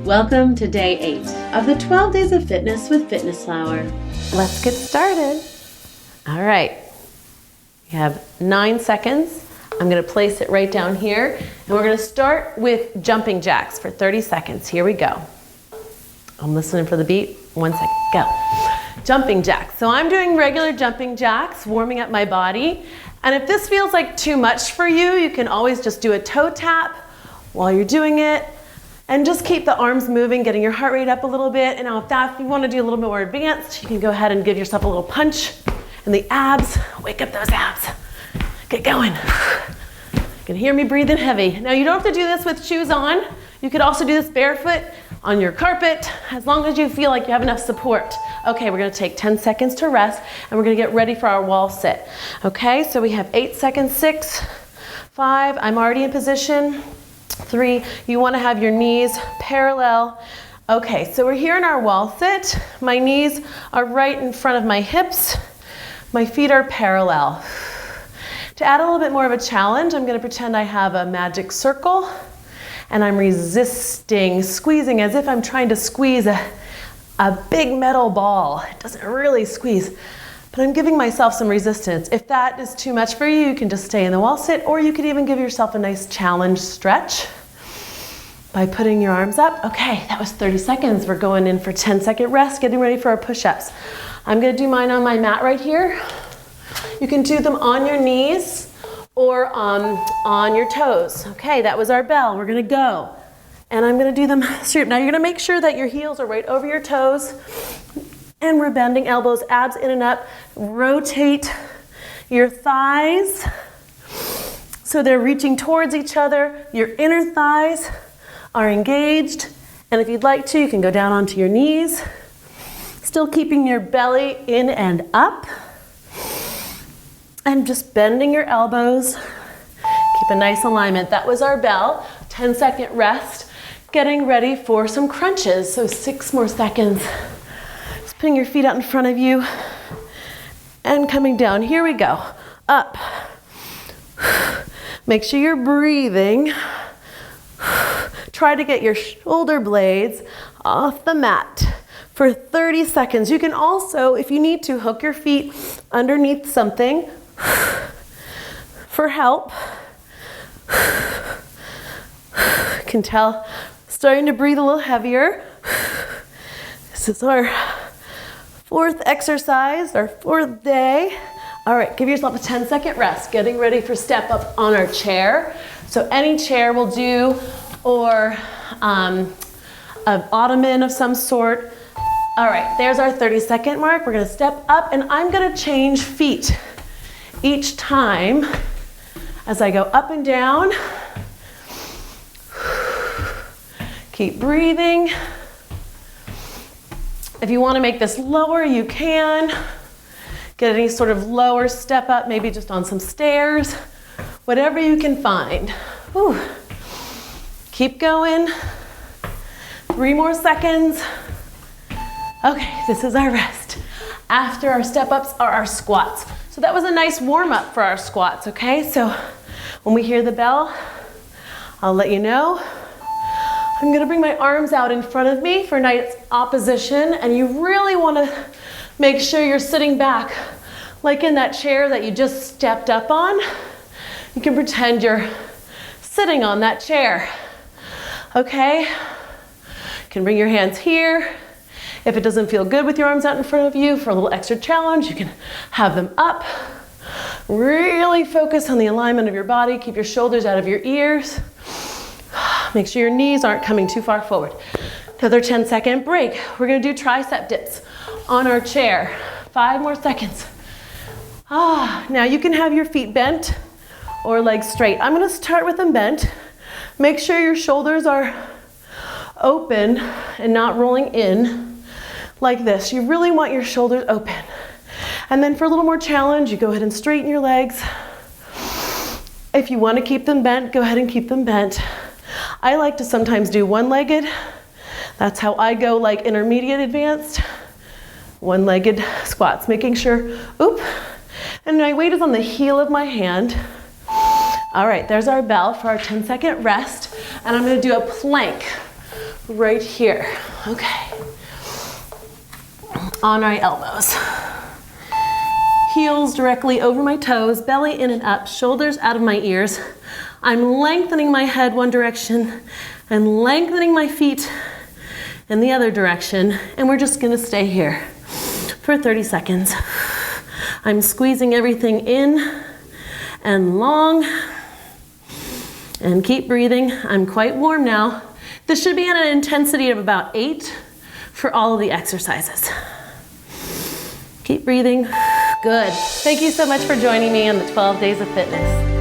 Welcome to day 8 of the 12 Days of Fitness with Fitness Flower. Let's get started. All right, you have 9 seconds. I'm gonna place it right down here, and we're gonna start with jumping jacks for 30 seconds. Here we go. I'm listening for the beat. 1 second, go. Jumping jacks. So I'm doing regular jumping jacks, warming up my body. And if this feels like too much for you, you can always just do a toe tap while you're doing it. And just keep the arms moving, getting your heart rate up a little bit. And now if you want to do a little bit more advanced, you can go ahead and give yourself a little punch in the abs. Wake up those abs. Get going. You can hear me breathing heavy. Now you don't have to do this with shoes on. You could also do this barefoot on your carpet, as long as you feel like you have enough support. Okay, we're gonna take 10 seconds to rest, and we're gonna get ready for our wall sit. Okay, so we have 8 seconds, 6, 5, I'm already in position. 3, you wanna have your knees parallel. Okay, so we're here in our wall sit. My knees are right in front of my hips. My feet are parallel. To add a little bit more of a challenge, I'm gonna pretend I have a magic circle, and I'm resisting, squeezing as if I'm trying to squeeze a big metal ball. It doesn't really squeeze, but I'm giving myself some resistance. If that is too much for you, you can just stay in the wall sit, or you could even give yourself a nice challenge stretch by putting your arms up. Okay, that was 30 seconds. We're going in for 10-second rest, getting ready for our push-ups. I'm gonna do mine on my mat right here. You can do them on your knees or on your toes. Okay, that was our bell. We're gonna go. And I'm gonna do them straight. Now you're gonna make sure that your heels are right over your toes, and we're bending elbows, abs in and up. Rotate your thighs so they're reaching towards each other. Your inner thighs are engaged. And if you'd like to, you can go down onto your knees, still keeping your belly in and up. And just bending your elbows. Keep a nice alignment. That was our bell. 10-second rest. Getting ready for some crunches. So 6 more seconds. Just putting your feet out in front of you and coming down. Here we go. Up. Make sure you're breathing. Try to get your shoulder blades off the mat for 30 seconds. You can also, if you need to, hook your feet underneath something for help. Can tell, starting to breathe a little heavier. This is our 4th exercise, our 4th day. All right, give yourself a 10-second rest. Getting ready for step up on our chair. So any chair will do, or an ottoman of some sort. All right, there's our 30-second mark. We're gonna step up, and I'm gonna change feet each time as I go up and down. Keep breathing. If you want to make this lower, you can. Get any sort of lower step up, maybe just on some stairs, whatever you can find. Whew. Keep going. 3 more seconds. Okay, this is our rest. After our step-ups are our squats. So that was a nice warm-up for our squats, okay? So when we hear the bell, I'll let you know. I'm gonna bring my arms out in front of me for nice opposition, and you really wanna make sure you're sitting back like in that chair that you just stepped up on. You can pretend you're sitting on that chair, okay? You can bring your hands here. If it doesn't feel good with your arms out in front of you, for a little extra challenge, you can have them up. Really focus on the alignment of your body. Keep your shoulders out of your ears. Make sure your knees aren't coming too far forward. Another 10-second break. We're gonna do tricep dips on our chair. 5 more seconds. Now you can have your feet bent or legs straight. I'm gonna start with them bent. Make sure your shoulders are open and not rolling in like this. You really want your shoulders open. And then for a little more challenge, you go ahead and straighten your legs. If you want to keep them bent, go ahead and keep them bent. I like to sometimes do one-legged. That's how I go, like intermediate advanced. One-legged squats, making sure, and my weight is on the heel of my hand. All right, there's our bell for our 10-second rest. And I'm gonna do a plank right here. Okay. On my elbows. Heels directly over my toes, belly in and up, shoulders out of my ears. I'm lengthening my head one direction and lengthening my feet in the other direction. And we're just gonna stay here for 30 seconds. I'm squeezing everything in and long. And keep breathing. I'm quite warm now. This should be at an intensity of about 8 for all of the exercises. Keep breathing. Good. Thank you so much for joining me on the 12 Days of Fitness.